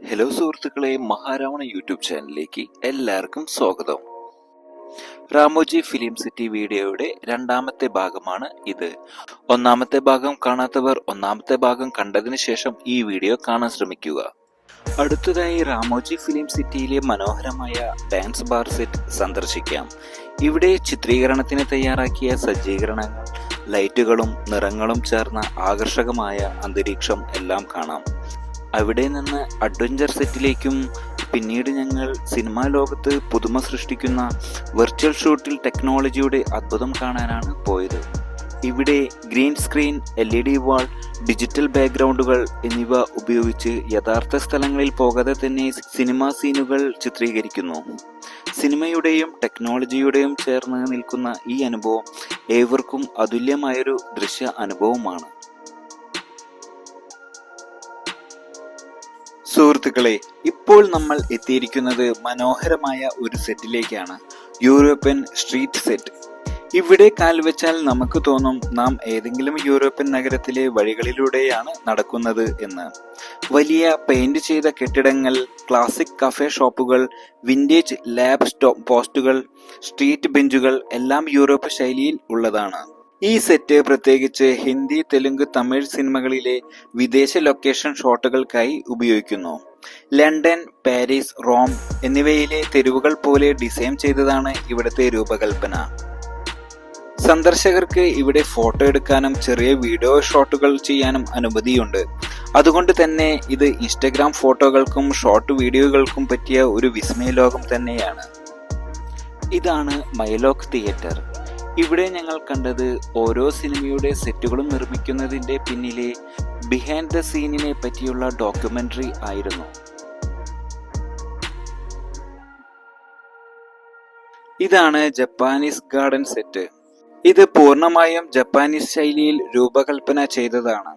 Hello സുഹൃത്തുക്കളെ, മഹാരാവണ YouTube ചാനലിലേക്ക് എല്ലാവർക്കും സ്വാഗതം. രാമോജി ഫിലിം സിറ്റി വീഡിയോയുടെ രണ്ടാമത്തെ ഭാഗമാണ് ഇത്. ഒന്നാമത്തെ ഭാഗം കാണാത്തവർ ഒന്നാമത്തെ ഭാഗം കണ്ടതിന് ശേഷം ഈ വീഡിയോ കാണാൻ ശ്രമിക്കുക. അടുത്തതായി രാമോജി ഫിലിം സിറ്റിയിലെ മനോഹരമായ ഡാൻസ് ബാർ സെറ്റ് സന്ദർശിക്കാം. ഇവിടെ ചിത്രീകരണത്തിന് തയ്യാറാക്കിയ സജ്ജീകരണങ്ങൾ, ലൈറ്റുകളും നിറങ്ങളും ചേർന്ന ആകർഷകമായ അന്തരീക്ഷം എല്ലാം കാണാം. അവിടെ നിന്ന് അഡ്വഞ്ചർ സെറ്റിലേക്കും പിന്നീട് ഞങ്ങൾ സിനിമാ ലോകത്ത് പുതുമ സൃഷ്ടിക്കുന്ന വെർച്വൽ ഷൂട്ടിൽ ടെക്നോളജിയുടെ അത്ഭുതം കാണാനാണ് പോയത്. ഇവിടെ ഗ്രീൻ സ്ക്രീൻ, LED വാൾ, ഡിജിറ്റൽ ബാക്ക്ഗ്രൗണ്ടുകൾ എന്നിവ ഉപയോഗിച്ച് യഥാർത്ഥ സ്ഥലങ്ങളിൽ പോകാതെ തന്നെ സിനിമാ സീനുകൾ ചിത്രീകരിക്കുന്നു. സിനിമയുടെയും ടെക്നോളജിയുടെയും ചേർന്ന് നിൽക്കുന്ന ഈ അനുഭവം ഏവർക്കും അതുല്യമായൊരു ദൃശ്യ അനുഭവമാണ്. സുഹൃത്തുക്കളെ, ഇപ്പോൾ നമ്മൾ എത്തിയിരിക്കുന്നത് മനോഹരമായ ഒരു സെറ്റിലേക്കാണ്. European street set. ഇവിടെ കാൽവെച്ചാൽ നമുക്ക് തോന്നും നാം ഏതെങ്കിലും യൂറോപ്യൻ നഗരത്തിലെ വഴികളിലൂടെയാണ് നടക്കുന്നത് എന്ന്. വലിയ പെയിന്റ് ചെയ്ത കെട്ടിടങ്ങൾ, ക്ലാസിക് കഫേ ഷോപ്പുകൾ, വിന്റേജ് ലാബ് പോസ്റ്റുകൾ, സ്ട്രീറ്റ് ബെഞ്ചുകൾ എല്ലാം യൂറോപ്പ് ശൈലിയിൽ ഉള്ളതാണ്. ഈ സെറ്റ് പ്രത്യേകിച്ച് ഹിന്ദി, തെലുങ്ക്, തമിഴ് സിനിമകളിലെ വിദേശ ലൊക്കേഷൻ ഷോട്ടുകൾക്കായി ഉപയോഗിക്കുന്നു. ലണ്ടൻ, പാരീസ്, റോം എന്നിവയിലെ തെരുവുകൾ പോലെ ഡിസൈൻ ചെയ്തതാണ് ഇവിടുത്തെ രൂപകൽപ്പന. സന്ദർശകർക്ക് ഇവിടെ ഫോട്ടോ എടുക്കാനും ചെറിയ വീഡിയോ ഷോട്ടുകൾ ചെയ്യാനും അനുമതിയുണ്ട്. അതുകൊണ്ട് തന്നെ ഇത് ഇൻസ്റ്റഗ്രാം ഫോട്ടോകൾക്കും ഷോർട്ട് വീഡിയോകൾക്കും പറ്റിയ ഒരു വിസ്മയ ലോകം തന്നെയാണ്. ഇതാണ് മൈലോക്ക് തിയേറ്റർ. ഇവിടെ ഞങ്ങൾ കണ്ടത് ഓരോ സിനിമയുടെ സെറ്റുകളും നിർമ്മിക്കുന്നതിന്റെ പിന്നിലെ ബിഹൈൻഡ് ദ സീനിനെ പറ്റിയുള്ള ഡോക്യുമെന്ററി ആയിരുന്നു. ഇതാണ് ജപ്പാനീസ് ഗാർഡൻ സെറ്റ്. ഇത് പൂർണ്ണമായും ജപ്പാനീസ് ശൈലിയിൽ രൂപകൽപ്പന ചെയ്തതാണ്.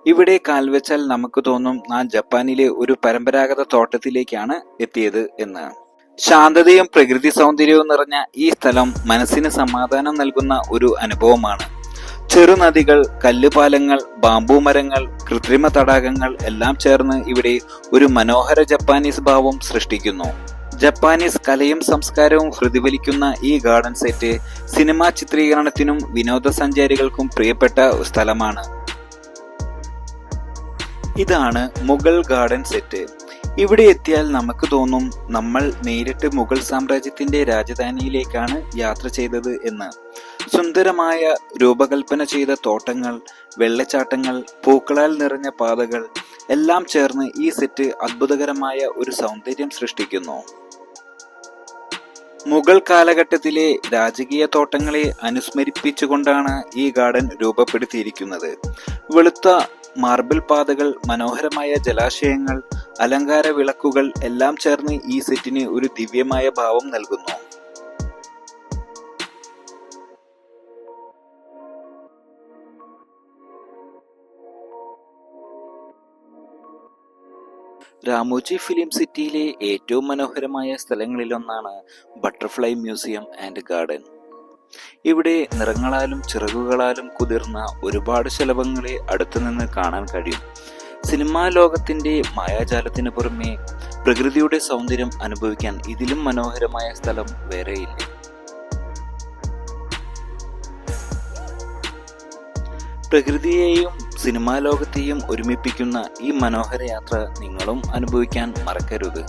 ഇവിടെ കാൽവെച്ചാൽ നമുക്ക് തോന്നും നാം ജപ്പാനിലെ ഒരു പരമ്പരാഗത തോട്ടത്തിലേക്കാണ് എത്തിയത് എന്ന്. ശാന്തതയും പ്രകൃതി സൗന്ദര്യവും നിറഞ്ഞ ഈ സ്ഥലം മനസ്സിന് സമാധാനം നൽകുന്ന ഒരു അനുഭവമാണ്. ചെറുനദികൾ, കല്ലുപാലങ്ങൾ, ബാംബു മരങ്ങൾ, കൃത്രിമ തടാകങ്ങൾ എല്ലാം ചേർന്ന് ഇവിടെ ഒരു മനോഹര ജപ്പാനീസ് ഭാവം സൃഷ്ടിക്കുന്നു. ജപ്പാനീസ് കലയും സംസ്കാരവും പ്രതിഫലിക്കുന്ന ഈ ഗാർഡൻ സെറ്റ് സിനിമാ ചിത്രീകരണത്തിനും വിനോദസഞ്ചാരികൾക്കും പ്രിയപ്പെട്ട സ്ഥലമാണ്. ഇതാണ് മുഗൾ ഗാർഡൻ സെറ്റ്. ഇവിടെ എത്തിയാൽ നമുക്ക് തോന്നും നമ്മൾ നേരിട്ട് മുഗൾ സാമ്രാജ്യത്തിന്റെ രാജധാനിയിലേക്കാണ് യാത്ര ചെയ്തത് എന്ന്. സുന്ദരമായ രൂപകൽപ്പന ചെയ്ത തോട്ടങ്ങൾ, വെള്ളച്ചാട്ടങ്ങൾ, പൂക്കളാൽ നിറഞ്ഞ പാതകൾ എല്ലാം ചേർന്ന് ഈ സെറ്റ് അത്ഭുതകരമായ ഒരു സൗന്ദര്യം സൃഷ്ടിക്കുന്നു. മുഗൾ കാലഘട്ടത്തിലെ രാജകീയ തോട്ടങ്ങളെ അനുസ്മരിപ്പിച്ചുകൊണ്ടാണ് ഈ ഗാർഡൻ രൂപപ്പെടുത്തിയിരിക്കുന്നത്. വെളുത്ത മാർബിൾ പാതകൾ, മനോഹരമായ ജലാശയങ്ങൾ, അലങ്കാര വിളക്കുകൾ എല്ലാം ചേർന്ന് ഈ സെറ്റിന് ഒരു ദിവ്യമായ ഭാവം നൽകുന്നു. രാമോജി ഫിലിം സിറ്റിയിലെ ഏറ്റവും മനോഹരമായ സ്ഥലങ്ങളിലൊന്നാണ് ബട്ടർഫ്ലൈ മ്യൂസിയം ആൻഡ് ഗാർഡൻ. ഇവിടെ നിറങ്ങളാലും ചിറകുകളാലും കുതിർന്ന ഒരുപാട് ശലഭങ്ങളെ അടുത്തുനിന്ന് കാണാൻ കഴിയും. സിനിമാ ലോകത്തിന്റെ മായാജാലത്തിന് പുറമെ പ്രകൃതിയുടെ സൗന്ദര്യം അനുഭവിക്കാൻ ഇതിലും മനോഹരമായ സ്ഥലം വേറെയില്ല. പ്രകൃതിയെയും സിനിമാ ലോകത്തെയും ഒരുമിപ്പിക്കുന്ന ഈ മനോഹര യാത്ര നിങ്ങളും അനുഭവിക്കാൻ മറക്കരുത്.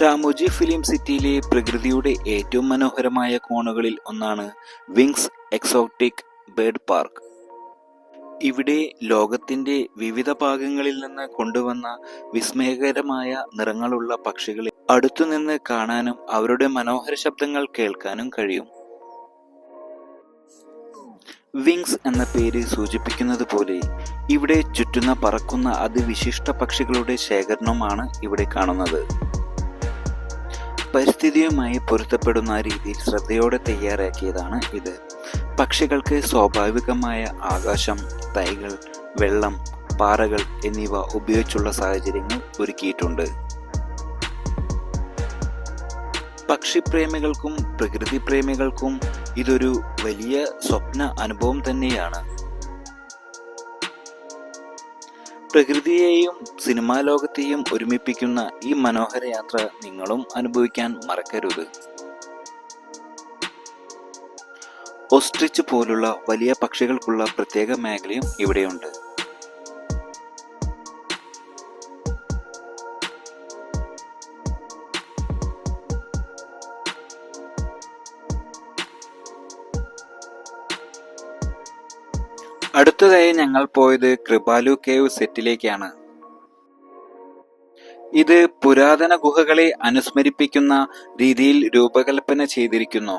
രാമോജി ഫിലിം സിറ്റിയിലെ പ്രകൃതിയുടെ ഏറ്റവും മനോഹരമായ കോണുകളിൽ ഒന്നാണ് വിങ്സ് എക്സോട്ടിക് ബേർഡ് പാർക്ക്. ഇവിടെ ലോകത്തിന്റെ വിവിധ ഭാഗങ്ങളിൽ നിന്ന് കൊണ്ടുവന്ന വിസ്മയകരമായ നിറങ്ങളുള്ള പക്ഷികളെ അടുത്തുനിന്ന് കാണാനും അവരുടെ മനോഹര ശബ്ദങ്ങൾ കേൾക്കാനും കഴിയും. വിങ്സ് എന്ന പേര് സൂചിപ്പിക്കുന്നത് പോലെ ഇവിടെ ചുറ്റുന്ന പറക്കുന്ന അതിവിശിഷ്ട പക്ഷികളുടെ ശേഖരണമാണ് ഇവിടെ കാണുന്നത്. പരിസ്ഥിതിയുമായി പൊരുത്തപ്പെടുന്ന രീതിയിൽ ശ്രദ്ധയോടെ തയ്യാറാക്കിയതാണ് ഇത്. പക്ഷികൾക്ക് സ്വാഭാവികമായ ആകാശം, തൈകൾ, വെള്ളം, പാറകൾ എന്നിവ ഉപയോഗിച്ചുള്ള സാഹചര്യങ്ങൾ ഒരുക്കിയിട്ടുണ്ട്. പക്ഷിപ്രേമികൾക്കും പ്രകൃതി പ്രേമികൾക്കും ഇതൊരു വലിയ സ്വപ്ന അനുഭവം തന്നെയാണ്. പ്രകൃതിയെയും സിനിമാ ലോകത്തെയും ഒരുമിപ്പിക്കുന്ന ഈ മനോഹര യാത്ര നിങ്ങളും അനുഭവിക്കാൻ മറക്കരുത്. ഓസ്ട്രിച്ച് പോലുള്ള വലിയ പക്ഷികൾക്കുള്ള പ്രത്യേക മേഖലയും ഇവിടെയുണ്ട്. അടുത്തതായി ഞങ്ങൾ പോയത് കൃപാലു കേവ് സെറ്റിലേക്കാണ്. ഇത് പുരാതന ഗുഹകളെ അനുസ്മരിപ്പിക്കുന്ന രീതിയിൽ രൂപകൽപ്പന ചെയ്തിരിക്കുന്നു.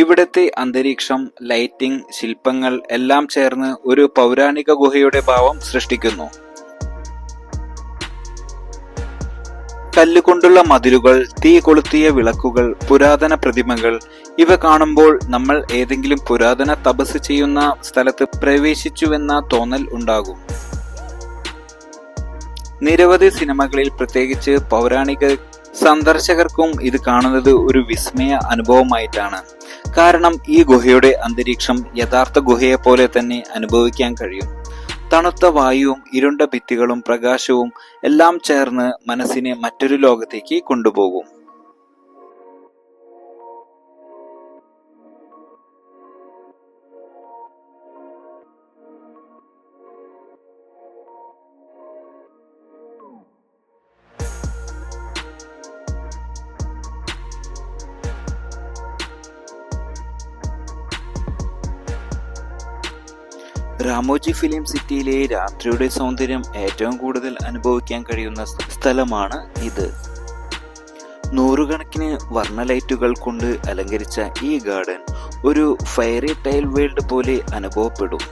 ഇവിടത്തെ അന്തരീക്ഷം, ലൈറ്റിംഗ്, ശില്പങ്ങൾ എല്ലാം ചേർന്ന് ഒരു പൗരാണിക ഗുഹയുടെ ഭാവം സൃഷ്ടിക്കുന്നു. കല്ലുകൊണ്ടുള്ള മതിലുകൾ, തീ കൊളുത്തിയ വിളക്കുകൾ, പുരാതന പ്രതിമകൾ ഇവ കാണുമ്പോൾ നമ്മൾ ഏതെങ്കിലും പുരാതന തപസ് ചെയ്യുന്ന സ്ഥലത്ത് പ്രവേശിച്ചുവെന്ന തോന്നൽ ഉണ്ടാകും. നിരവധി സിനിമകളിൽ, പ്രത്യേകിച്ച് പൗരാണിക സന്ദർശകർക്കും ഇത് കാണുന്നത് ഒരു വിസ്മയ അനുഭവമായിട്ടാണ്. കാരണം ഈ ഗുഹയുടെ അന്തരീക്ഷം യഥാർത്ഥ ഗുഹയെ പോലെ തന്നെ അനുഭവിക്കാൻ കഴിയും. തണുത്ത വായുവും ഇരുണ്ട ഭിത്തികളും പ്രകാശവും എല്ലാം ചേർന്ന് മനസ്സിനെ മറ്റൊരു ലോകത്തേക്ക് കൊണ്ടുപോകും. രാമോജി ഫിലിം സിറ്റിയിലെ രാത്രിയുടെ സൗന്ദര്യം ഏറ്റവും കൂടുതൽ അനുഭവിക്കാൻ കഴിയുന്ന സ്ഥലമാണ് ഇത്. നൂറുകണക്കിന് വർണ്ണ ലൈറ്റുകൾ കൊണ്ട് അലങ്കരിച്ച ഈ ഗാർഡൻ ഒരു ഫെയറി ടൈൽ വേൾഡ് പോലെ അനുഭവപ്പെടും.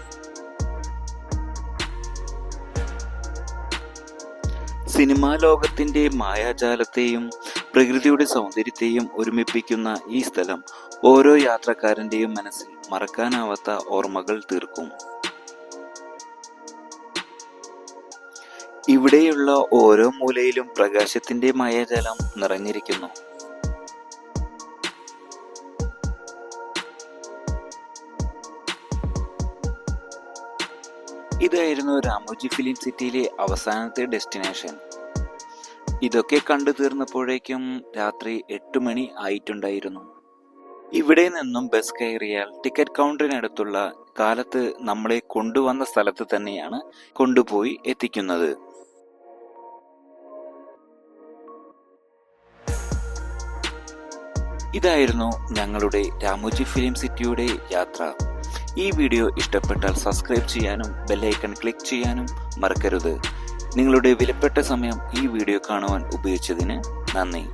സിനിമാ ലോകത്തിന്റെ മായാജാലത്തെയും പ്രകൃതിയുടെ സൗന്ദര്യത്തെയും ഒരുമിപ്പിക്കുന്ന ഈ സ്ഥലം ഓരോ യാത്രക്കാരന്റെയും മനസ്സിൽ മറക്കാനാവാത്ത ഓർമ്മകൾ തീർക്കും. ഇവിടെയുള്ള ഓരോ മൂലയിലും പ്രകാശത്തിന്റെ മായാജാലം നിറഞ്ഞിരിക്കുന്നു. ഇതായിരുന്നു രാമോജി ഫിലിം സിറ്റിയിലെ അവസാനത്തെ ഡെസ്റ്റിനേഷൻ. ഇതൊക്കെ കണ്ടു തീർന്നപ്പോഴേക്കും രാത്രി 8 മണി ആയിട്ടുണ്ടായിരുന്നു. ഇവിടെ നിന്നും ബസ് കയറിയാൽ ടിക്കറ്റ് കൗണ്ടറിനടുത്തുള്ള കാലത്ത് നമ്മളെ കൊണ്ടുവന്ന സ്ഥലത്ത് തന്നെയാണ് കൊണ്ടുപോയി എത്തിക്കുന്നത്. ഇതായിരുന്നു ഞങ്ങളുടെ രാമോജി ഫിലിം സിറ്റിയുടെ യാത്ര. ഈ വീഡിയോ ഇഷ്ടപ്പെട്ടാൽ സബ്സ്ക്രൈബ് ചെയ്യാനും ബെല്ലൈക്കൺ ക്ലിക്ക് ചെയ്യാനും മറക്കരുത്. നിങ്ങളുടെ വിലപ്പെട്ട സമയം ഈ വീഡിയോ കാണുവാൻ ഉപയോഗിച്ചതിന് നന്ദി.